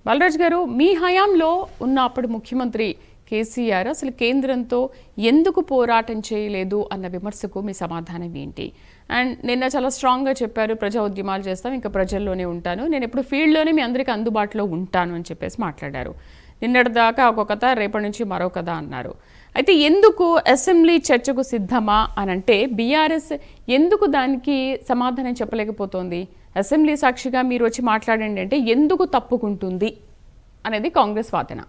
బాలరాజ్ గారు, మీ హయాంలో ఉన్న అప్పుడు ముఖ్యమంత్రి కేసీఆర్ అసలు కేంద్రంతో ఎందుకు పోరాటం చేయలేదు అన్న విమర్శకు మీ సమాధానం ఏంటి? అండ్ నిన్న చాలా స్ట్రాంగ్గా చెప్పారు, ప్రజా ఉద్యమాలు చేస్తాం, ఇంకా ప్రజల్లోనే ఉంటాను, నేను ఎప్పుడు ఫీల్డ్లోనే మీ అందరికీ అందుబాటులో ఉంటాను అని చెప్పేసి మాట్లాడారు. నిన్నటిదాకా ఒక కథ, రేపటి నుంచి మరో కథ అన్నారు. అయితే ఎందుకు అసెంబ్లీ చర్చకు సిద్ధమా అని అంటే బీఆర్ఎస్ ఎందుకు దానికి సమాధానం చెప్పలేకపోతోంది? అసెంబ్లీ సాక్షిగా మీరు వచ్చి మాట్లాడండి అంటే ఎందుకు తప్పుకుంటుంది అనేది కాంగ్రెస్ వాదన.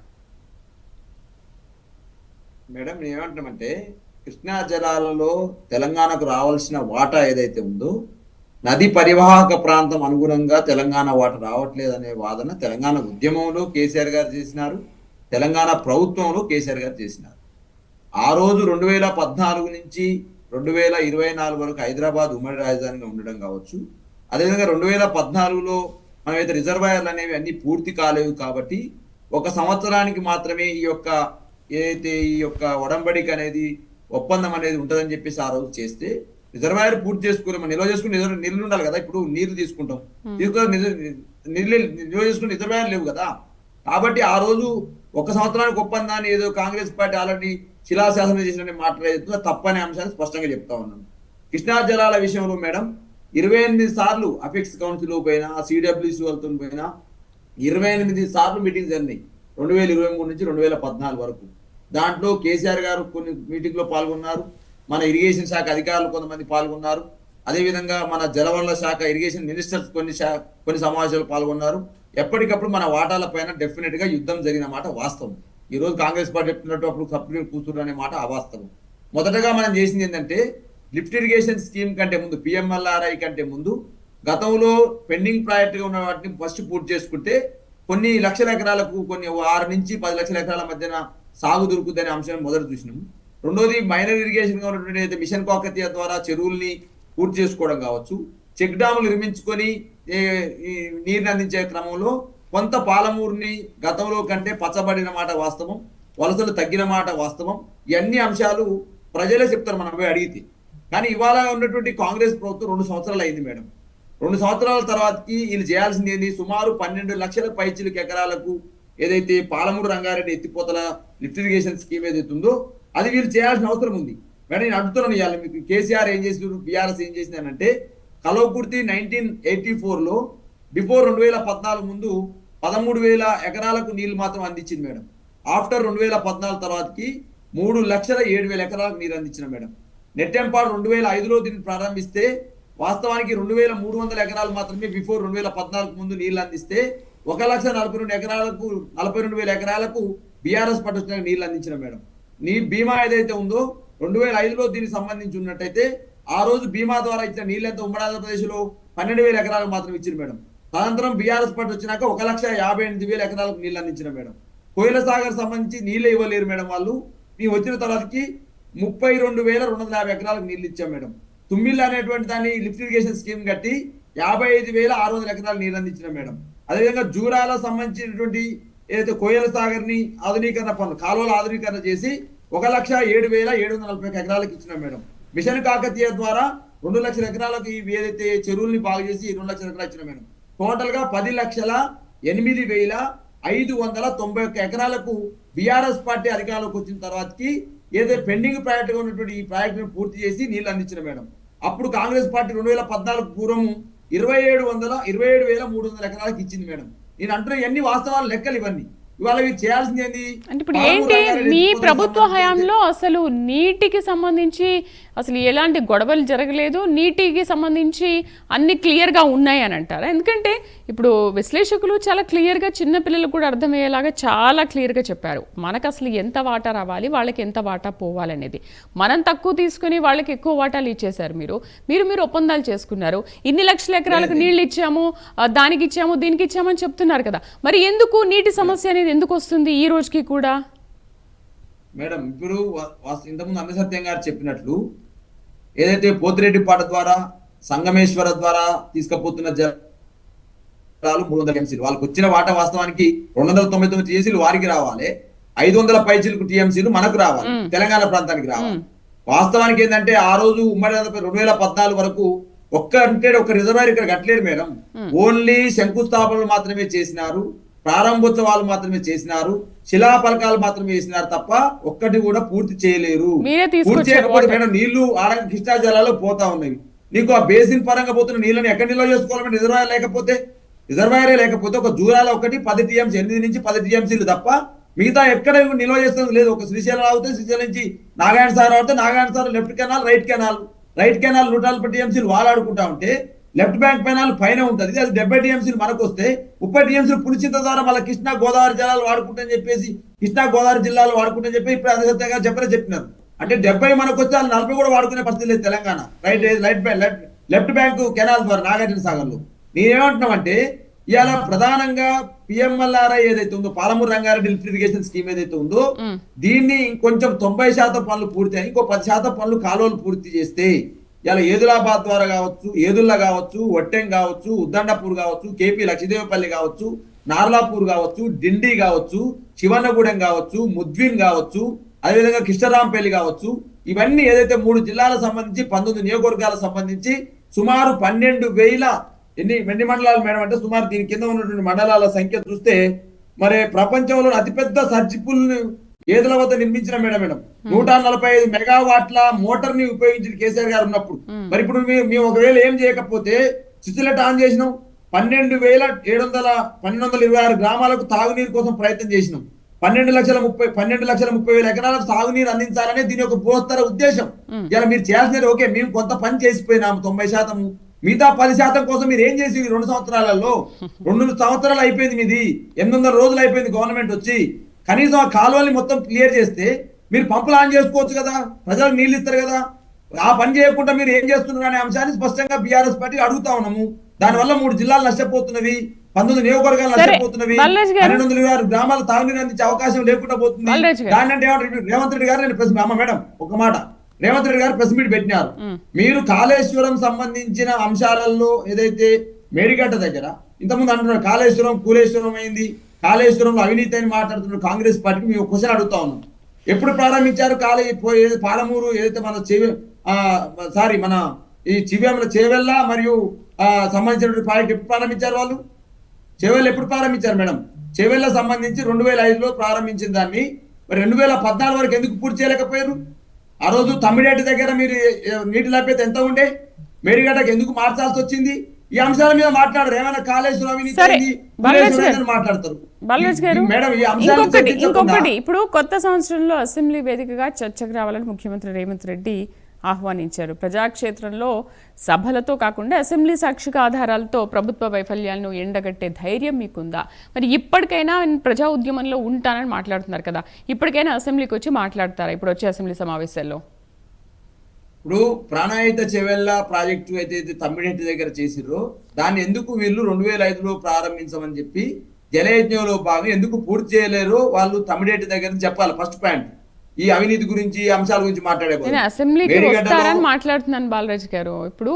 మేడం ఏమంటామంటే, కృష్ణా జలాలలో తెలంగాణకు రావాల్సిన వాటా ఏదైతే ఉందో, నది పరివాహక ప్రాంతం అనుగుణంగా తెలంగాణ వాటా రావట్లేదనే వాదన తెలంగాణ ఉద్యమంలో కేసీఆర్ గారు చేసినారు, తెలంగాణ ప్రభుత్వంలో కేసీఆర్ గారు చేసినారు. ఆ రోజు 2014 నుంచి 2024 వరకు హైదరాబాద్ ఉమ్మడి రాజధానిగా ఉండడం కావచ్చు, అదేవిధంగా 2014లో మనమైతే రిజర్వాయర్లు అనేవి అన్ని పూర్తి కాలేవు కాబట్టి 1 సంవత్సరానికి మాత్రమే ఏదైతే ఈ యొక్క ఒడంబడిక అనేది ఒప్పందం అనేది ఉంటుందని చెప్పేసి ఆ రోజు చేస్తే, రిజర్వాయర్ పూర్తి చేసుకుని మనం నిల్వ చేసుకుని నీళ్ళు ఉండాలి కదా. ఇప్పుడు నీళ్లు తీసుకుంటాం, నిల్వ చేసుకుని రిజర్వాయర్ లేవు కదా. కాబట్టి ఆ రోజు 1 సంవత్సరానికి ఒప్పందాన్ని ఏదో కాంగ్రెస్ పార్టీ ఆల్రెడీ శిలాశాసనం చేసిన మాట్లాడుతుందో తప్పనే అంశాన్ని స్పష్టంగా చెప్తా ఉన్నాను. కృష్ణా జలాల విషయంలో మేడం 28 సార్లు అపెక్స్ కౌన్సిల్ పోయినా, సిడబ్ల్యూసి వాళ్ళతో పోయినా 28 సార్లు మీటింగ్స్ జరిగినాయి 2023 నుంచి 2014 వరకు. దాంట్లో కేసీఆర్ గారు కొన్ని మీటింగ్లో పాల్గొన్నారు, మన ఇరిగేషన్ శాఖ అధికారులు కొంతమంది పాల్గొన్నారు, అదేవిధంగా మన జలవనరుల శాఖ ఇరిగేషన్ మినిస్టర్స్ కొన్ని సమావేశాలు పాల్గొన్నారు. ఎప్పటికప్పుడు మన వాటాల పైన డెఫినెట్ గా యుద్ధం జరిగిన మాట వాస్తవం. ఈ రోజు కాంగ్రెస్ పార్టీ చెప్తున్నట్టు అప్పుడు సభ్యులు కూర్చున్నారు అనే మాట అవాస్తవం. మొదటగా మనం చేసింది ఏంటంటే, లిఫ్ట్ ఇరిగేషన్ స్కీమ్ కంటే ముందు, పిఎంఎల్ఆర్ఐ కంటే ముందు గతంలో పెండింగ్ ప్రాజెక్టుగా ఉన్న వాటిని ఫస్ట్ పూర్తి చేసుకుంటే కొన్ని లక్షల ఎకరాలకు, కొన్ని 6 నుంచి 10 లక్షల ఎకరాల మధ్యన సాగు దొరుకుతుందనే అంశాన్ని మొదట చూసినాము. రెండోది మైనర్ ఇరిగేషన్ గా ఉన్నటువంటి అయితే మిషన్ కాకతీయ ద్వారా చెరువుల్ని పూర్తి చేసుకోవడం కావచ్చు, చెక్ డాములు నిర్మించుకొని నీరుని అందించే క్రమంలో కొంత పాలమూరుని గతంలో కంటే పచ్చబడిన మాట వాస్తవం, వలసలు తగ్గిన మాట వాస్తవం. ఇవన్నీ అంశాలు ప్రజలే చెప్తారు మనం పోయి అడిగితే. కానీ ఇవాళ ఉన్నటువంటి కాంగ్రెస్ ప్రభుత్వం 2 సంవత్సరాలు అయింది మేడం. 2 సంవత్సరాల తర్వాతకి వీళ్ళు చేయాల్సింది ఏంది? సుమారు 12 లక్షల పైచిలకు ఎకరాలకు ఏదైతే పాలమూరు రంగారెడ్డి ఎత్తిపోతల లిఫ్ట్ ఇరిగేషన్ స్కీమ్ ఏదైతే ఉందో అది వీళ్ళు చేయాల్సిన అవసరం ఉంది మేడం. నేను అడుగుతున్నాను, ఇవాళ మీకు కేసీఆర్ ఏం చేసినారు, బీఆర్ఎస్ ఏం చేసిందంటే, కలవకుర్తి 1984లో బిఫోర్ 2014 ముందు 13,000 ఎకరాలకు నీళ్లు మాత్రం అందించింది మేడం. ఆఫ్టర్ 2014 తర్వాతకి 3,07,000 ఎకరాలకు నీరు అందించిన మేడం. నెట్టెంపాడు 2005లో దీన్ని ప్రారంభిస్తే వాస్తవానికి 2,300 ఎకరాలు మాత్రమే బిఫోర్ 2014 ముందు నీళ్లు అందిస్తే 1,42,000 ఎకరాలకు 42,000 ఎకరాలకు బీఆర్ఎస్ పార్టీ వచ్చిన నీళ్లు అందించిన మేడం. బీమా ఏదైతే ఉందో 2005లో దీనికి సంబంధించి ఉన్నట్టయితే ఆ రోజు బీమా ద్వారా ఇచ్చిన నీళ్ళు ఎంత ఉమ్మడి ఆంధ్రప్రదేశ్లో 12,000 ఎకరాలకు మాత్రం ఇచ్చింది మేడం. తదనంతరం బీఆర్ఎస్ పార్టీ వచ్చినాక 1,58,000 ఎకరాలకు నీళ్ళు అందించిన మేడం. కోయిల సాగర్ సంబంధించి నీళ్ళే ఇవ్వలేరు మేడం వాళ్ళు. మేము వచ్చిన తర్వాతకి 32,250 ఎకరాలకు నీళ్ళు ఇచ్చాం మేడం. తుమ్మిళ్ళ అనేటువంటి దాన్ని లిఫ్ట్ ఇరిగేషన్ స్కీమ్ కట్టి 55,600 ఎకరాలు నీళ్ళు అందించిన మేడం. అదేవిధంగా జూరాల సంబంధించినటువంటి ఏదైతే కోయిల సాగర్ ని ఆధునీకరణ పనులు, కాలువల ఆధునీకరణ చేసి 1,07,740 ఎకరాలకు ఇచ్చిన మేడం. మిషన్ కాకతీయ ద్వారా 2 లక్షల ఎకరాలకు ఏదైతే చెరువుల్ని బాగు చేసి 2 లక్షల ఎకరాలు ఇచ్చిన మేడం. టోటల్ గా 10,08,591 ఎకరాలకు బీఆర్ఎస్ పార్టీ అధికారంలోకి వచ్చిన తర్వాతకి ఏదైతే పెండింగ్ ప్రాజెక్ట్ గా ఉన్నటువంటి ఈ ప్రాజెక్ట్ పూర్తి చేసి నీళ్లు అందించిన మేడం. అప్పుడు కాంగ్రెస్ పార్టీ 2014 పూర్వము 27,300 ఎకరాలకు ఇచ్చింది మేడం. నేను అంటున్న ఇవన్నీ వాస్తవాలు, లెక్కలు ఇవన్నీ. ఇవాళ మీరు చేయాల్సింది ఏంటి? అంటే ఇప్పుడు ఏంటి, మీ ప్రభుత్వ హయాంలో అసలు నీటికి సంబంధించి అసలు ఎలాంటి గొడవలు జరగలేదు, నీటికి సంబంధించి అన్ని క్లియర్గా ఉన్నాయి అని అంటారా? ఎందుకంటే ఇప్పుడు విశ్లేషకులు చాలా క్లియర్గా చిన్నపిల్లలకు కూడా అర్థమయ్యేలాగా చాలా క్లియర్గా చెప్పారు, మనకు అసలు ఎంత వాటా రావాలి, వాళ్ళకి ఎంత వాటా పోవాలనేది. మనం తక్కువ తీసుకుని వాళ్ళకి ఎక్కువ వాటాలు ఇచ్చేశారు. మీరు ఒప్పందాలు చేసుకున్నారు, ఇన్ని లక్షల ఎకరాలకు నీళ్ళు ఇచ్చాము, దానికి ఇచ్చాము, దీనికి ఇచ్చామని చెప్తున్నారు కదా. మరి ఎందుకు నీటి సమస్య అనేది ఎందుకు వస్తుంది ఈ రోజుకి కూడా? మేడం ఇప్పుడు ఇంతకుముందు అన్నసత్యం గారు చెప్పినట్లు ఏదైతే పోతిరెడ్డి పాట ద్వారా, సంగమేశ్వర ద్వారా తీసుకుపోతున్న జలాలు 300 టీఎంసీలు, వాళ్ళకి వచ్చిన వాటా వాస్తవానికి 299 టీఎంసీలు వారికి రావాలి, 500 పైచిలకు టీఎంసీలు మనకు రావాలి, తెలంగాణ ప్రాంతానికి రావాలి. వాస్తవానికి ఏంటంటే ఆ రోజు ఉమ్మడి 2014 వరకు ఒక్క రిజర్వాయర్ ఇక్కడ కట్టలేదు మేడం. ఓన్లీ శంకుస్థాపనలు మాత్రమే చేసినారు. ప్రారంభోత్సవాలు మాత్రమే చేసినారు, శిలాఫలకాలు మాత్రమే చేసినారు తప్ప ఒక్కటి కూడా పూర్తి చేయలేరు. మీరే పూర్తి తీసుకొచ్చారు చేయకపోతే water. మేడం నీళ్లు కృష్ణా జలాల్లో పోతా ఉన్నాయి. నీకు ఆ బేసిన్ పరంగా పోతున్న నీళ్ళని ఎక్కడ నిల్వ చేసుకోవాలంటే రిజర్వాయరే లేకపోతే ఒక జూరాల ఒకటి 10 టీఎంసీ 8 నుంచి 10 టీఎంసీలు తప్ప మిగతా ఎక్కడ నిల్వ చేస్తుంది లేదు. ఒక శ్రీశైలం అవుతే శ్రీశైలం నుంచి నాగాయణ సాగర్ అవుతే Nagarjuna Sagar left canal right canal 140 టీఎంసీలు వాడాడుకుంటా ఉంటే లెఫ్ట్ బ్యాంక్ కెనాల్ పైన ఉంటుంది. అది 70 టీఎంసీలు మనకు వస్తే 30 టీఎంసీలు పులిచింత ద్వారా మళ్ళీ కృష్ణా గోదావరి జలాలు వాడుకుంటని చెప్పేసి కృష్ణా గోదావరి జిల్లాలు వాడుకుంటని చెప్పి ఇప్పుడు అందరిగా చెప్పినారు. అంటే 70 మనకు వస్తే వాళ్ళు 40 కూడా వాడుకునే పరిస్థితి లేదు తెలంగాణ లెఫ్ట్ బ్యాంక్ కెనాల్ ద్వారా నాగార్జున సాగర్ లో. నేనేమంటున్నామంటే ఇవాళ ప్రధానంగా పిఎంఎల్ఆర్ఐ ఏదైతే ఉందో Palamuru Rangareddy lift irrigation scheme ఏదైతే ఉందో దీన్ని ఇంకొంచెం 90% పనులు పూర్తి అయ్యి ఇంకో 10% పనులు కాలువలు పూర్తి చేస్తే ఇలా ఏదులాబాద్ ద్వారా కావచ్చు, ఏదుల్లా కావచ్చు, వట్టెం కావచ్చు, ఉద్దండపూర్ కావచ్చు, కేపీ లక్షదేవపల్లి కావచ్చు, నార్లాపూర్ కావచ్చు, డిండి కావచ్చు, శివన్నగూడెం కావచ్చు, ముద్విన్ కావచ్చు, అదేవిధంగా కృష్ణరాంపల్లి కావచ్చు, ఇవన్నీ ఏదైతే 3 జిల్లాలకు సంబంధించి 19 నియోజకవర్గాలకు సంబంధించి సుమారు 12,000 ఎన్ని మండలాలు మేడం అంటే సుమారు దీని కింద ఉన్నటువంటి మండలాల సంఖ్య చూస్తే మరి ప్రపంచంలో అతిపెద్ద సర్జిపుల్ ఏదుల వద్ద నిర్మించిన మేడం 145 మెగావాట్ల మోటార్ ని ఉపయోగించిన కేసీఆర్ గారు ఉన్నప్పుడు. మరి ఇప్పుడు మేము ఒకవేళ ఏం చేయకపోతే స్విచ్ ఆన్ చేసినాం 12,26 గ్రామాలకు తాగునీరు కోసం ప్రయత్నం చేసినాం. 12,30,000 ఎకరాలకు సాగునీరు అందించాలనే దీని యొక్క బృహత్తర ఉద్దేశం. ఇలా మీరు చేయాల్సినది ఓకే, మేము కొంత పని చేసిపోయినాము 90%, మిగతా 10% కోసం మీరు ఏం చేసి 2 సంవత్సరాలలో 2 సంవత్సరాలు అయిపోయింది మీది, 800 రోజులు అయిపోయింది గవర్నమెంట్ వచ్చి. కనీసం ఆ కాలువల్ని మొత్తం క్లియర్ చేస్తే మీరు పంపులు ఆన్ చేసుకోవచ్చు కదా, ప్రజలకు నీళ్ళు ఇస్తారు కదా. ఆ పని చేయకుండా మీరు ఏం చేస్తున్నారు అనే అంశాన్ని స్పష్టంగా బీఆర్ఎస్ పార్టీ అడుగుతా ఉన్నాము. దానివల్ల 3 జిల్లాలు నష్టపోతున్నవి, 19 నియోజకవర్గాలు నష్టపోతున్నవి, 12,6 గ్రామాలు తాగునీరు అందించే అవకాశం లేకుండా పోతుంది. దాని అంటే రేవంత్ రెడ్డి గారు మేడం ఒక మాట రేవంత్ రెడ్డి గారు ప్రెస్ మీట్ పెట్టినారు. మీరు కాళేశ్వరం సంబంధించిన అంశాలలో ఏదైతే మేడిగడ్డ దగ్గర ఇంతకుముందు అంటున్నారు కూలేశ్వరం అయింది, కాళేశ్వరంలో అవినీతి అని మాట్లాడుతున్నారు కాంగ్రెస్ పార్టీకి మేము క్వశ్చన్ అడుగుతా ఉన్నాం. ఎప్పుడు ప్రారంభించారు పాలమూరు ఏదైతే మన మన ఈ చేవెళ్ళ మరియు సంబంధించిన ప్రాజెక్ట్ ఎప్పుడు ప్రారంభించారు వాళ్ళు? చేవెళ్ళ ఎప్పుడు ప్రారంభించారు మేడం? చేవెళ్ళ సంబంధించి 2005లో ప్రారంభించిన దాన్ని 2014 వరకు ఎందుకు పూర్తి చేయలేకపోయారు? ఆ రోజు తమ్మిడేటి దగ్గర మీరు నీటి లభ్యత ఎంత ఉండే, మేడిగడ్డకు ఎందుకు మార్చాల్సి వచ్చింది? ఈ అంశాల మీద మాట్లాడరు. ఏమైనా కాళేశ్వరం మాట్లాడతారు మేడం. ఇంకొకటి ఇప్పుడు కొత్త సంవత్సరంలో అసెంబ్లీ వేదికగా చర్చకు రావాలని ముఖ్యమంత్రి రేవంత్ రెడ్డి ఆహ్వానించారు. ప్రజాక్షేత్రంలో సభలతో కాకుండా అసెంబ్లీ సాక్షిక ఆధారాలతో ప్రభుత్వ వైఫల్యాలను ఎండగట్టే ధైర్యం మీకుందా? మరి ఇప్పటికైనా ప్రజా ఉద్యమంలో ఉంటానని మాట్లాడుతున్నారు కదా, ఇప్పటికైనా అసెంబ్లీకి వచ్చి మాట్లాడతారా ఇప్పుడు వచ్చే అసెంబ్లీ సమావేశాల్లో? ఇప్పుడు ప్రాణాయిత చెవెళ్ళ ప్రాజెక్టు అయితే తమ్మిడేటి దగ్గర చేసిర్రో దాన్ని ఎందుకు వీళ్ళు 2005లో ప్రారంభించమని చెప్పి జలయజ్ఞంలో భాగం ఎందుకు పూర్తి చేయలేరో వాళ్ళు తమ్మిడేటి దగ్గర చెప్పాలి. ఫస్ట్ పాయింట్ ఈ అవినీతి గురించి అంశాల గురించి నేను అసెంబ్లీకి వస్తారని మాట్లాడుతున్నాను బాలరాజు గారు. ఇప్పుడు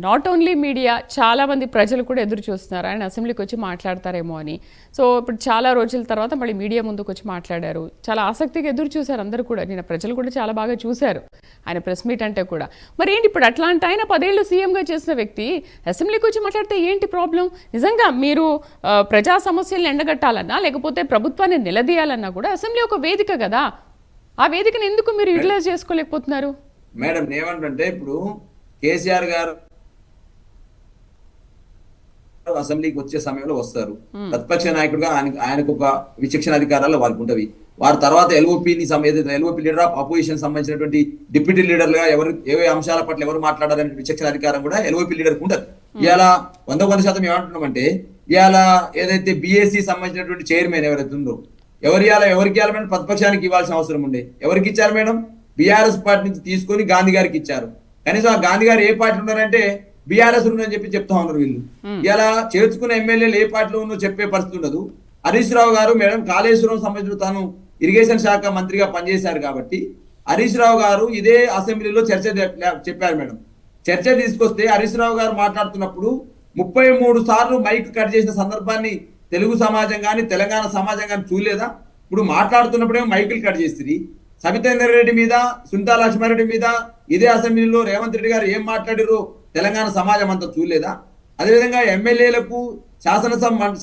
నాట్ ఓన్లీ మీడియా, చాలా మంది ప్రజలు కూడా ఎదురు చూస్తున్నారు ఆయన అసెంబ్లీకి వచ్చి మాట్లాడతారేమో అని. సో ఇప్పుడు చాలా రోజుల తర్వాత మళ్ళీ మీడియా ముందుకు వచ్చి మాట్లాడారు. చాలా ఆసక్తిగా ఎదురు చూశారు అందరూ కూడా, నేను ప్రజలు కూడా చాలా బాగా చూశారు ఆయన ప్రెస్ మీట్ అంటే కూడా. మరి ఏంటి ఇప్పుడు అట్లాంటి ఆయన 10 ఏళ్ళు సీఎంగా చేసిన వ్యక్తి అసెంబ్లీకి వచ్చి మాట్లాడితే ఏంటి ప్రాబ్లం? నిజంగా మీరు ప్రజా సమస్యలను ఎండగట్టాలన్నా లేకపోతే ప్రభుత్వాన్ని నిలదీయాలన్నా కూడా అసెంబ్లీ ఒక వేదిక కదా, ఆ వేదికను ఎందుకు మీరు యూటిలైజ్ చేసుకోలేకపోతున్నారు? మేడం ఏమంటే ఇప్పుడు కేసీఆర్ గారు అసెంబ్లీకి వచ్చే సమయంలో వస్తారు, ప్రతిపక్ష నాయకుడుగా ఆయనకు ఒక విచక్షణ అధికారాలు వారికి ఉంటవి. వారి తర్వాత ఎల్ఓపి లీడర్ ఆఫ్ అపోజిషన్ సంబంధించినటువంటి డిప్యూటీ లీడర్లుగా ఏ అంశాల పట్ల ఎవరు మాట్లాడాలనే విచక్షణ అధికారం కూడా ఎల్ఓపి లీడర్కి ఉంటుంది. ఇవాళ 100% ఏమంటున్నామంటే ఇవాళ ఏదైతే బిఎస్సి సంబంధించినటువంటి చైర్మన్ ఎవరైతే ఉందో ఎవరికి ఇవ్వాలి మేడం? ప్రతిపక్షానికి ఇవ్వాల్సిన అవసరం ఉండే. ఎవరికి ఇచ్చారు మేడం? బీఆర్ఎస్ పార్టీ నుంచి తీసుకొని గాంధీ గారికి ఇచ్చారు. కనీసం ఆ గాంధీ గారు ఏ పార్టీ ఉన్నారంటే బీఆర్ఎస్ ఉందని చెప్పి చెప్తా ఉన్నారు వీళ్ళు. ఇలా చేర్చుకున్న ఎమ్మెల్యేలు ఏ పార్టీలో ఉన్నో చెప్పే పరిస్థితి ఉండదు. హరీష్ రావు గారు మేడం కాళేశ్వరం సంబంధించిన తాను ఇరిగేషన్ శాఖ మంత్రిగా పనిచేశారు కాబట్టి హరీష్ రావు గారు ఇదే అసెంబ్లీలో చర్చ చెప్పారు మేడం. చర్చ తీసుకొస్తే హరీష్ రావు గారు మాట్లాడుతున్నప్పుడు 33 సార్లు మైక్ కట్ చేసిన సందర్భాన్ని తెలుగు సమాజం కానీ తెలంగాణ సమాజం కానీ చూడలేదా? ఇప్పుడు మాట్లాడుతున్నప్పుడేమో మైకులు కట్ చేస్తుంది. సబితేందర్ రెడ్డి మీద, సునీతా లక్ష్మారెడ్డి మీద ఇదే అసెంబ్లీలో రేవంత్ రెడ్డి గారు ఏం మాట్లాడారో తెలంగాణ సమాజం అంతా చూడలేదా? అదేవిధంగా ఎమ్మెల్యేలకు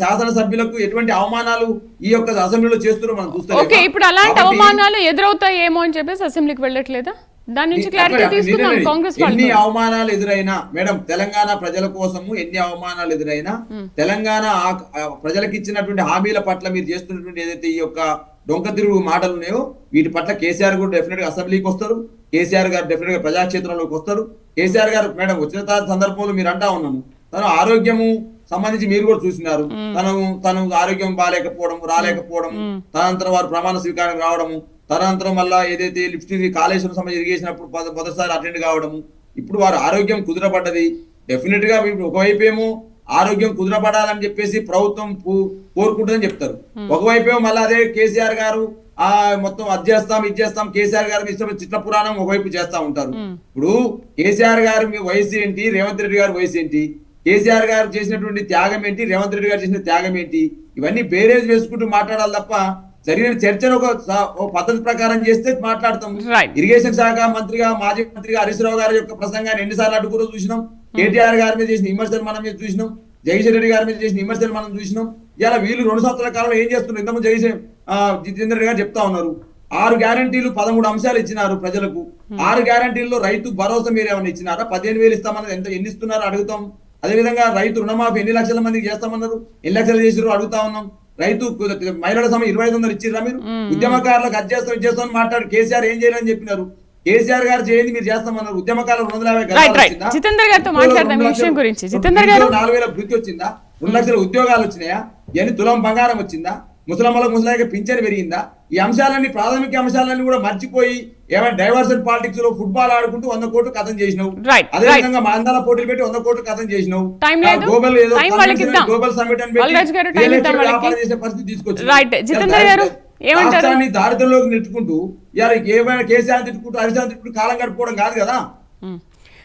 శాసనసభ్యులకు ఎటువంటి అవమానాలు ఈ యొక్క అసెంబ్లీలో చేస్తున్నారో మనం ఓకే, చూస్తాం. ఇప్పుడు అలాంటి అవమానాలు ఎదురవుతాయేమో అని చెప్పేసి అసెంబ్లీకి వెళ్ళట్లేదా? దాని నుంచి క్లారిటీ తీసుకుందాం కాంగ్రెస్ ఎన్ని వాళ్ళు. అవమానాలు ఎదురైనా మేడం, తెలంగాణ ప్రజల కోసము ఎన్ని అవమానాలు ఎదురైనా తెలంగాణ ప్రజలకు ఇచ్చినటువంటి హామీల పట్ల మీరు చేస్తున్నటువంటి ఏదైతే ఈ యొక్క డొంక తిరుగు మాటలు ఉన్నాయో వీటి పట్ల కేసీఆర్ కూడా డెఫినెట్ గా అసెంబ్లీకి వస్తారు. కేసీఆర్ గారు డెఫినెట్ గా ప్రజాక్షేత్రంలోకి వస్తారు. కేసీఆర్ గారు మేడం వచ్చిన సందర్భంలో మీరు అంటా ఉన్నాను, తను ఆరోగ్యము సంబంధించి మీరు కూడా చూసినారు. తను ఆరోగ్యం బాగాలేకపోవడం, రాలేకపోవడం, తనంతరం వారు ప్రమాణ స్వీకారం రావడము, తనంతరం వల్ల ఏదైతే లిఫ్ట్ కాళేశ్వరం సంబంధించి ఇరిగేసినప్పుడు మొదటిసారి అటెండ్ కావడము, ఇప్పుడు వారు ఆరోగ్యం కుదిరపడ్డది. డెఫినెట్ గా ఒకవైపు ఏమో ఆరోగ్యం కుదిరపడాలని చెప్పేసి ప్రభుత్వం కోరుకుంటుందని చెప్తారు, ఒకవైపు ఏమో మళ్ళీ అదే కేసీఆర్ గారు మొత్తం అది చేస్తాం ఇది చేస్తాం, కేసీఆర్ గారు ఇష్టం చిట్ల పురాణం ఒకవైపు చేస్తా ఉంటారు. ఇప్పుడు కేసీఆర్ గారి వయసు ఏంటి, రేవంత్ రెడ్డి గారి వయసు ఏంటి, కేసీఆర్ గారు చేసినటువంటి త్యాగం ఏంటి, రేవంత్ రెడ్డి గారు చేసిన త్యాగం ఏంటి, ఇవన్నీ బేరేజ్ వేసుకుంటూ మాట్లాడాలి తప్ప జరిగిన చర్చను ఒక పద్ధతి ప్రకారం చేస్తే మాట్లాడతాం. ఇరిగేషన్ శాఖ మంత్రిగా మాజీ మంత్రిగా హరీష్ రావు గారి యొక్క ప్రసంగాన్ని ఎన్నిసార్లు అడ్డుకూరో చూసినాం. కేటీఆర్ గారి మీద చేసిన విమర్శలు మనం మీద చూసినాం. జగదీశ్వర్ రెడ్డి గారి మీద చేసిన విమర్శలు మనం చూసినాం. ఇలా వీళ్ళు 2 సంవత్సరాల కాలంలో ఏం చేస్తున్నారు? ఇంతకుముందు జితేందర్ రెడ్డి గారు చెప్తా ఉన్నారు, 6 గ్యారంటీలు 13 అంశాలు ఇచ్చినారు ప్రజలకు. 6 గ్యారంటీల్లో రైతు భరోసా మీరు ఏమైనా ఇచ్చినారా? 15,000 ఇస్తామన్నది ఎన్ని ఇస్తున్నారో అడుగుతాం. అదేవిధంగా రైతు రుణమాఫీ ఎన్ని లక్షల మందికి చేస్తామన్నారు, ఎన్ని లక్షలు చేసిరో అడుగుతా ఉన్నాం. రైతు మహిళల సమయం 2500 ఇచ్చిర్రా మీరు? ఉద్యమకారులకు అది చేస్తాం ఇది చేస్తామని మాట్లాడు. కేసీఆర్ ఏం చేయాలని చెప్పినారు? కేసీఆర్ గారు చేయండి మీరు చేస్తామన్నారు. ఉద్యమకారులు 250 జితేందర్ గారితో మాట్లాడదాం ఈ విషయం గురించి. జితేందర్ గారు 4,000 వృత్తి వచ్చిందా? 2 లక్షల ఉద్యోగాలు వచ్చినాయా? ఇవన్నీ తులం బంగారం వచ్చిందా? ముసలాయికి పింఛన్ పెరిగిందా? ఈ అంశాలన్నీ ప్రాథమిక అంశాలన్నీ కూడా మర్చిపోయి ఏమైనా డైవర్షన్ పాలిటిక్స్ లో ఫుట్బాల్ ఆడుకుంటూ 100 కోట్లు కథం చేసినావు. అదే విధంగా మాందాల పోటీలు పెట్టి 100 కోట్లు కథం చేసినావు. గ్లోబల్ సమిట్ అని చేసే పరిస్థితి తీసుకొచ్చి రాష్ట్రాన్ని దారిద్ర్యంలోకి నెట్టుకుంటూ ఏమైనా కేసీఆర్ తిట్టుకుంటూ హరిశాన్ తిట్టుకుంటూ కాలం గడిపోవడం కాదు కదా.